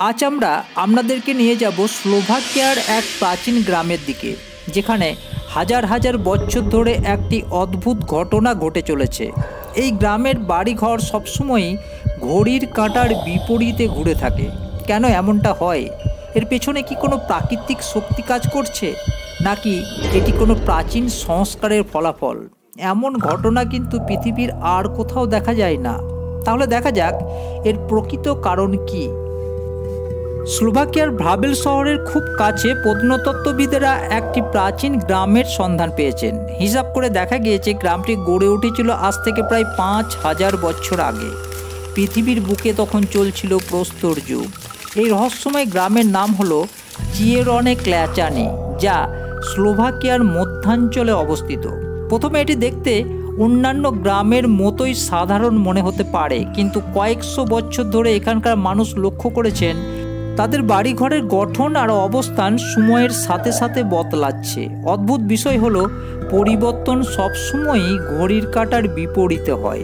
আজ আমরা আপনাদেরকে নিয়ে যাব স্লোভাকিয়ার এক প্রাচীন গ্রামের দিকে, যেখানে হাজার হাজার বছর ধরে একটি অদ্ভুত ঘটনা ঘটে চলেছে। এই গ্রামের বাড়িঘর সবসময়ই ঘড়ির কাঁটার বিপরীতে ঘুরে থাকে। কেন এমনটা হয়? এর পেছনে কি কোনো প্রাকৃতিক শক্তি কাজ করছে, নাকি এটি কোনো প্রাচীন সংস্কারের ফলাফল? এমন ঘটনা কিন্তু পৃথিবীর আর কোথাও দেখা যায় না। তাহলে দেখা যাক এর প্রকৃত কারণ কি। স্লোভাকিয়ার ভ্রাবেল শহরের খুব কাছে প্রত্নতত্ত্ববিদেরা একটি প্রাচীন গ্রামের সন্ধান পেয়েছেন। হিসাব করে দেখা গিয়েছে গ্রামটি গড়ে উঠেছিল আজ থেকে প্রায় 5000 বছর আগে। পৃথিবীর বুকে তখন চলছিল প্রস্তর যুগ। এই রহস্যময় গ্রামের নাম হলো চিয়েরনে ক্ল্যাচানি, যা স্লোভাকিয়ার মধ্যাঞ্চলে অবস্থিত। প্রথমে এটি দেখতে অন্যান্য গ্রামের মতোই সাধারণ মনে হতে পারে, কিন্তু কয়েকশো বছর ধরে এখানকার মানুষ লক্ষ্য করেছেন তাদের বাড়িঘরের গঠন আর অবস্থান সময়ের সাথে সাথে বদলাচ্ছে। অদ্ভুত বিষয় হলো পরিবর্তন সবসময়ই ঘড়ির কাঁটার বিপরীতে হয়।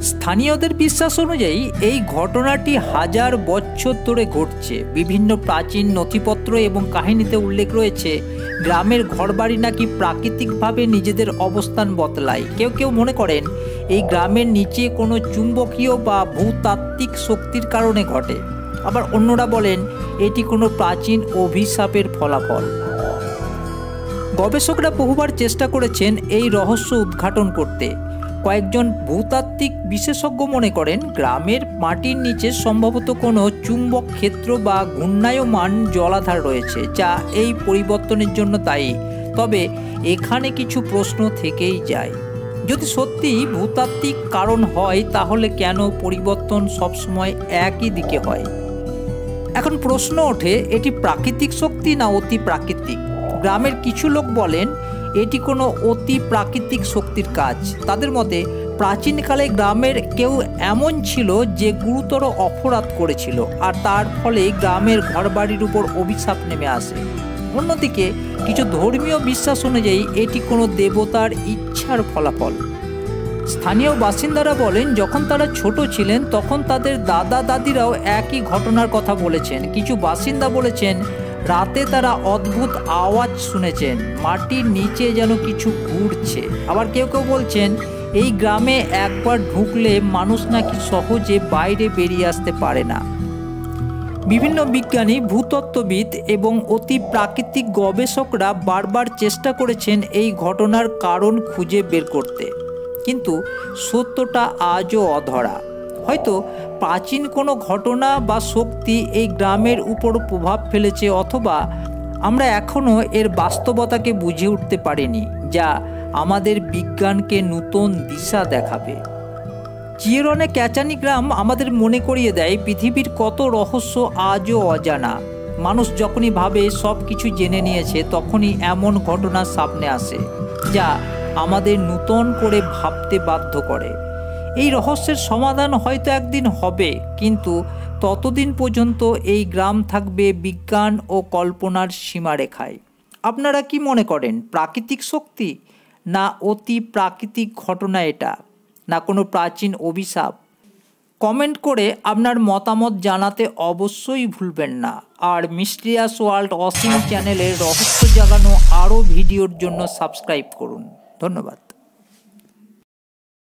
স্থানীয়দের বিশ্বাস অনুযায়ী এই ঘটনাটি হাজার বছর ধরে ঘটছে। বিভিন্ন প্রাচীন নথিপত্র এবং কাহিনীতে উল্লেখ রয়েছে গ্রামের ঘরবাড়ি নাকি প্রাকৃতিকভাবে নিজেদের অবস্থান বদলায়। কেউ কেউ মনে করেন এই গ্রামের নিচে কোনো চুম্বকীয় বা ভূতাত্ত্বিক শক্তির কারণে ঘটে। আবার অন্যরা বলেন এটি কোনো প্রাচীন অভিশাপের ফলাফল। গবেষকরা বহুবার চেষ্টা করেছেন এই রহস্য উদ্ঘাটন করতে। কয়েকজন ভূতাত্ত্বিক বিশেষজ্ঞ মনে করেন গ্রামের মাটির নিচে সম্ভবত কোনো চুম্বক ক্ষেত্র বা ঘূর্ণায়মান জলাধার রয়েছে, যা এই পরিবর্তনের জন্য দায়ী। তবে এখানে কিছু প্রশ্ন থেকেই যায়। যদি সত্যি ভূতাত্ত্বিক কারণ হয়, তাহলে কেন পরিবর্তন সবসময় একই দিকে হয়? এখন প্রশ্ন ওঠে, এটি প্রাকৃতিক শক্তি না অতি প্রাকৃতিক? গ্রামের কিছু লোক বলেন এটি কোনো অতি প্রাকৃতিক শক্তির কাজ। তাদের মতে প্রাচীনকালে গ্রামের কেউ এমন ছিল যে গুরুতর অপরাধ করেছিল, আর তার ফলে গ্রামের ঘরবাড়ির উপর অভিশাপ নেমে আসে। অন্যদিকে কিছু ধর্মীয় বিশ্বাস অনুযায়ী এটি কোনো দেবতার ইচ্ছার ফলাফল। স্থানীয় বাসিন্দারা বলেন যখন তারা ছোট ছিলেন তখন তাদের দাদা দাদিরাও একই ঘটনার কথা বলেছেন। কিছু বাসিন্দা বলেছেন রাতে তারা অদ্ভুত আওয়াজ শুনেছেন, মাটির নিচে যেন কিছু ঘুরছে। আবার কেউ কেউ বলছেন এই গ্রামে একবার ঢুকলে মানুষ নাকি সহজে বাইরে বেরিয়ে আসতে পারে না। বিভিন্ন বিজ্ঞানী, ভূতত্ত্ববিদ এবং অতি প্রাকৃতিক গবেষকরা বারবার চেষ্টা করেছেন এই ঘটনার কারণ খুঁজে বের করতে, কিন্তু সত্যটা আজও অধরা। হয়তো প্রাচীন কোনো ঘটনা বা শক্তি এই গ্রামের উপর প্রভাব ফেলেছে, অথবা আমরা এখনও এর বাস্তবতাকে বুঝে উঠতে পারিনি, যা আমাদের বিজ্ঞানকে নতুন দিশা দেখাবে। চিয়েরনে ক্ল্যাচানি গ্রাম আমাদের মনে করিয়ে দেয় পৃথিবীর কত রহস্য আজও অজানা। মানুষ যখনই ভাবে সব কিছু জেনে নিয়েছে, তখনই এমন ঘটনা সামনে আসে যা আমাদের নতুন করে ভাবতে বাধ্য করে। এই রহস্যের সমাধান হয়তো একদিন হবে, কিন্তু ততদিন পর্যন্ত এই গ্রাম থাকবে বিজ্ঞান ও কল্পনার সীমারেখায়। আপনারা কি মনে করেন, প্রাকৃতিক শক্তি না অতি প্রাকৃতিক ঘটনা এটা, না কোনো প্রাচীন অভিশাপ? কমেন্ট করে আপনার মতামত জানাতে অবশ্যই ভুলবেন না। আর মিস্টিরিয়াস ওয়ার্ল্ড অসীম চ্যানেলের রহস্য জাগানো আরও ভিডিওর জন্য সাবস্ক্রাইব করুন। ধন্যবাদ।